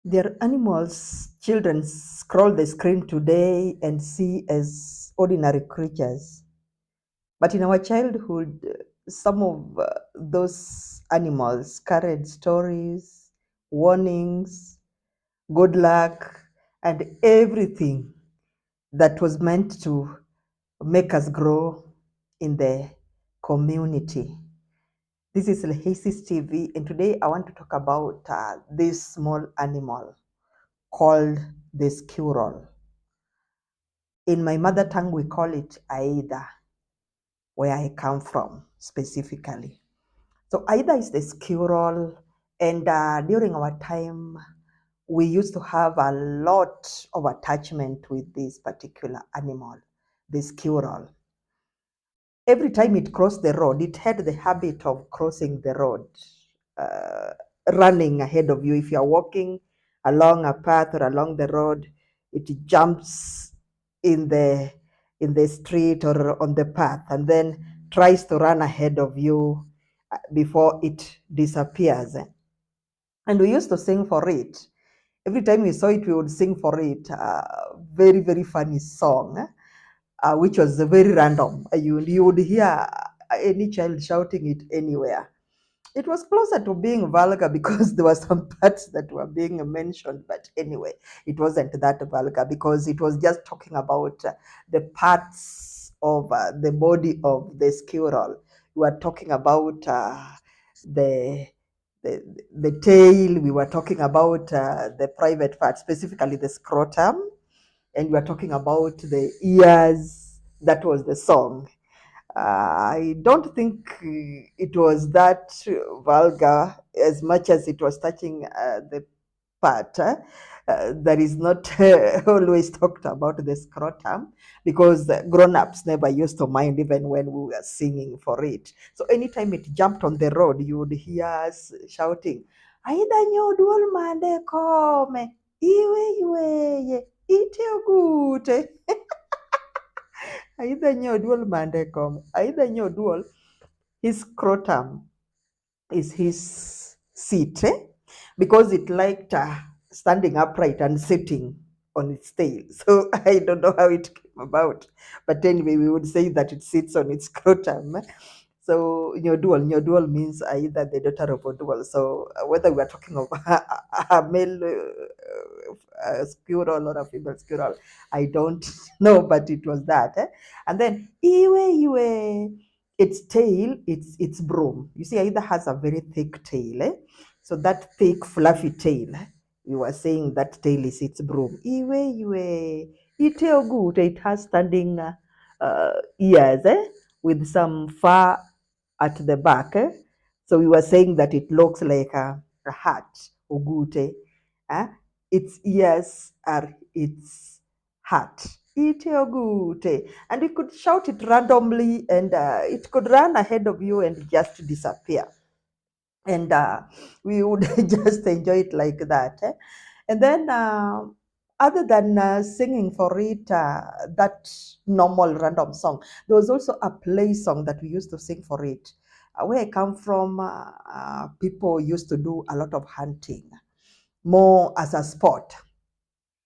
They're animals children scroll the screen today and see as ordinary creatures. But in our childhood, some of those animals carried stories, warnings, good luck, and everything that was meant to make us grow in the community. This is Lehecys TV, and today I want to talk about this small animal called the squirrel. In my mother tongue, we call it Aida, where I come from specifically. So Aida is the squirrel, and during our time, we used to have a lot of attachment with this particular animal, the squirrel. Every time it crossed the road, it had the habit of crossing the road, uh, running ahead of you. If you're walking along a path or along the road, it jumps in the in the street or on the path and then tries to run ahead of you before it disappears. And we used to sing for it. Every time we saw it, we would sing for it. Very, very funny song, which was very random. You would hear any child shouting it anywhere. It was closer to being vulgar because there were some parts that were being mentioned, but anyway, it wasn't that vulgar because it was just talking about the parts of the body of the squirrel. We were talking about the the tail. We were talking about the private part, specifically the scrotum, and we were talking about the ears. That was the song. I don't think it was that vulgar as much as it was touching the part that is not always talked about, the scrotum, because grown-ups never used to mind even when we were singing for it. So anytime it jumped on the road, you would hear us shouting, Aida nyoduol mande come, iwe iweye, ite ogute. Aida nyoduol mande come. Aida nyoduol, his scrotum is his seat, because it liked standing upright and sitting on its tail. So I don't know how it came about, but anyway, we would say that it sits on its scrotum. So Nyodual means either the daughter of Odual. So whether we are talking of a male squirrel or a female squirrel, I don't know, but it was that. And then Iwe, its tail, its broom. You see, Aida has a very thick tail. So that thick, fluffy tail, we were saying that tail is its broom. Iwe, ite good. It has standing ears with some fur at the back. So we were saying that it looks like a hat, ogute. Eh? Its ears are its hat. Ite ogute. And you could shout it randomly and it could run ahead of you and just disappear. And we would just enjoy it like that. And then, other than singing for it, that normal random song, there was also a play song that we used to sing for it. Where I come from, people used to do a lot of hunting, more as a sport.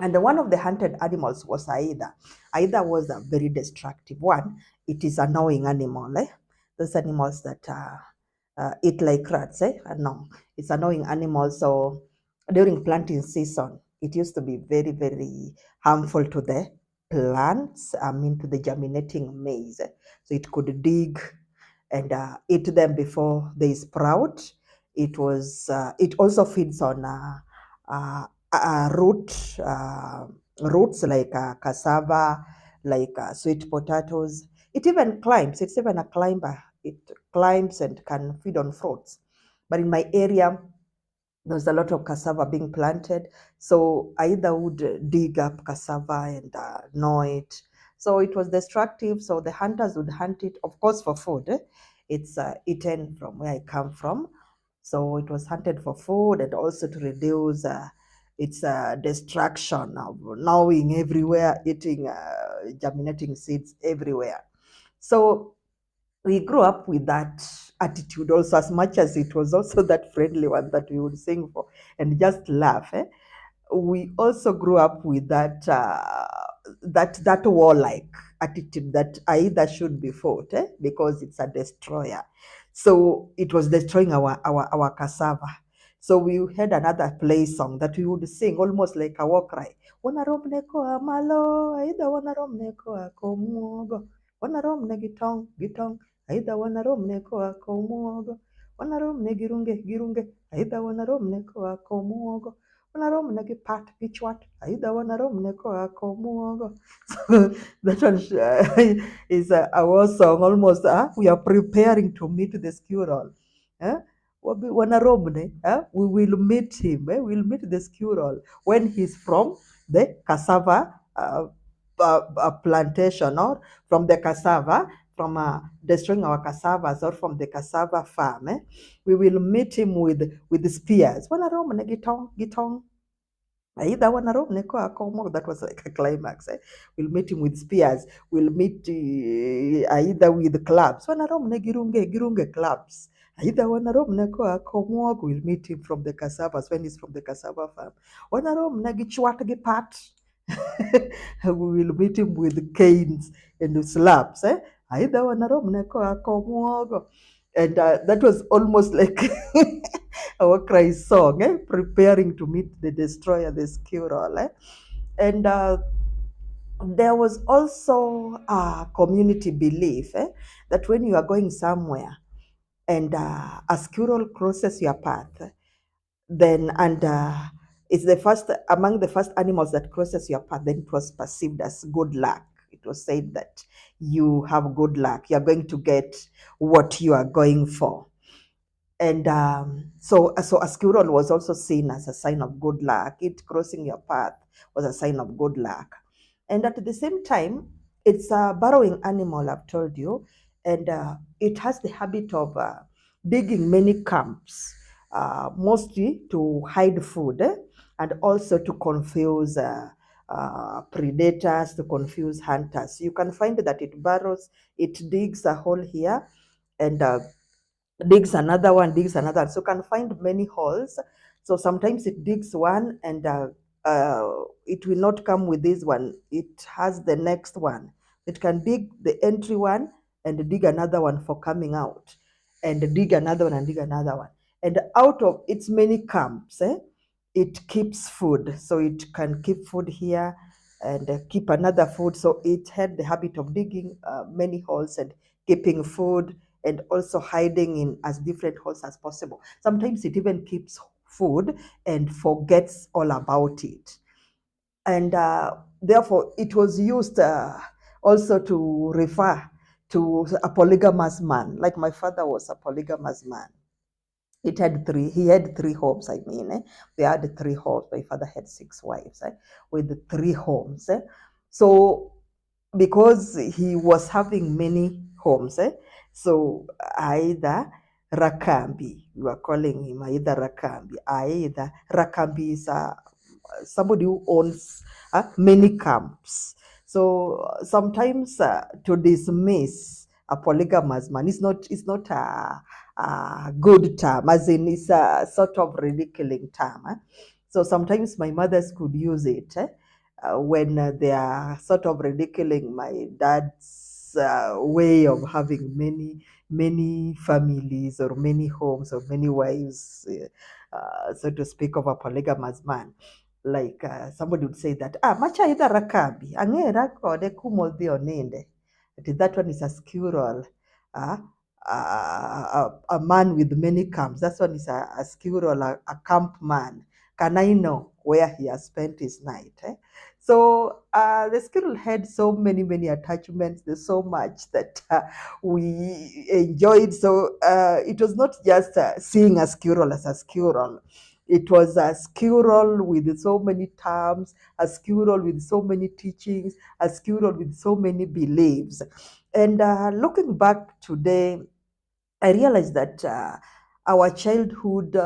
And one of the hunted animals was Aida. Aida was a very destructive one. It is an annoying animal. Those animals that eat like rats. No, it's annoying animal. So during planting season, it used to be very, very harmful to the plants, I mean to the germinating maize. So it could dig and eat them before they sprout. It also feeds on roots like cassava, like sweet potatoes. It even climbs. It's even a climber. It climbs and can feed on fruits. But in my area, there's a lot of cassava being planted. So I either would dig up cassava and gnaw it. So it was destructive. So the hunters would hunt it, of course, for food. It's eaten from where I come from. So it was hunted for food and also to reduce its destruction of gnawing everywhere, eating germinating seeds everywhere. So we grew up with that attitude also, as much as it was also that friendly one that we would sing for and just laugh. we also grew up with that warlike attitude that either should be fought, because it's a destroyer. So it was destroying our cassava. So we had another play song that we would sing almost like a war cry. Wanaromne ko amalo, aida wanaromne ko akomuogo. Wanaromne gitong, aida wanaromne ko akomuogo. Wanaromne girunge, aida wanaromne ko akomuogo. Wanarom gi pat gi chwat. Aida wanarom ne ko akomuogo. So that one is our song almost. We are preparing to meet the squirrel. Wanaromne, we will meet him. We'll meet the squirrel when he's from the cassava plantation, or from the cassava, from destroying our cassavas, or from the cassava farm. We will meet him with the spears. Wanaromne gitong. Either one around Neko Akomo, that was like a climax. We'll meet him with spears. We'll meet either with clubs. One around Girunge clubs. Either one around Neko Akomo, we'll meet him from the cassavas when he's from the cassava farm. One around Nagichwatagi pat. We will meet him with canes and slabs. Either one around Neko Akomo. And that was almost like our cry song, preparing to meet the destroyer, the squirrel. And there was also a community belief, that when you are going somewhere and a squirrel crosses your path, then and it's the first among the first animals that crosses your path, then it was perceived as good luck. It was said that you have good luck. You are going to get what you are going for. And so a squirrel was also seen as a sign of good luck. It crossing your path was a sign of good luck. And at the same time, it's a burrowing animal, I've told you, and it has the habit of digging many camps, mostly to hide food, and also to confuse predators, to confuse hunters. You can find that it burrows, it digs a hole here, and digs another one, digs another. So can find many holes. So sometimes it digs one, and it will not come with this one. It has the next one. It can dig the entry one and dig another one for coming out, and dig another one and dig another one. And out of its many camps, it keeps food. So it can keep food here and keep another food. So it had the habit of digging many holes and keeping food, and also hiding in as different holes as possible. Sometimes it even keeps food and forgets all about it. And therefore, it was used also to refer to a polygamous man. Like my father was a polygamous man. He had three homes, I mean. They had three homes. My father had six wives, with three homes. So because he was having many homes, so either Rakambi, we were calling him either Rakambi, either Rakambi is somebody who owns many camps. So sometimes to dismiss a polygamous man is not a good term, as in it's a sort of ridiculing term. So sometimes my mothers could use it when they are sort of ridiculing my dad's way of having many families or many homes or many wives, so to speak, of a polygamous man. Like somebody would say that, macha ida rakabi, angera kode kumodhi oninde. That one is a squirrel. Uh, a man with many camps. That one is a squirrel, a camp man. Can I know where he has spent his night? So the squirrel had so many attachments. There's so much that we enjoyed. So it was not just seeing a squirrel as a squirrel. It was a squirrel with so many terms, a squirrel with so many teachings, a squirrel with so many beliefs. And looking back today, I realized that our childhood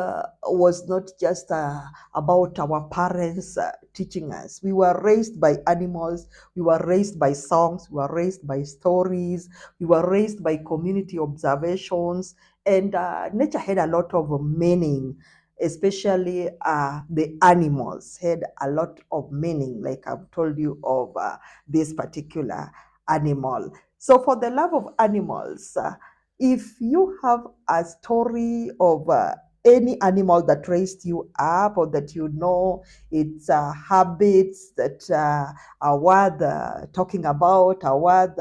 was not just about our parents teaching us. We were raised by animals, we were raised by songs, we were raised by stories, we were raised by community observations, and nature had a lot of meaning. especially the animals, had a lot of meaning, like I've told you of this particular animal. So, for the love of animals, if you have a story of any animal that raised you up, or that you know its habits that are worth talking about, are worth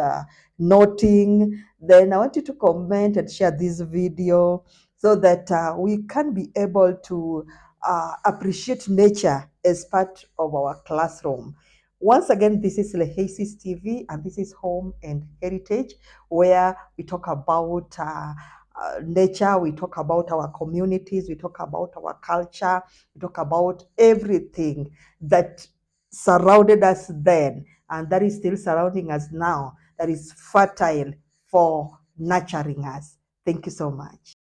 noting, then I want you to comment and share this video so that we can be able to appreciate nature as part of our classroom. Once again, this is Lehecys TV, and this is Home and Heritage, where we talk about nature, we talk about our communities, we talk about our culture, we talk about everything that surrounded us then and that is still surrounding us now, that is fertile for nurturing us. Thank you so much.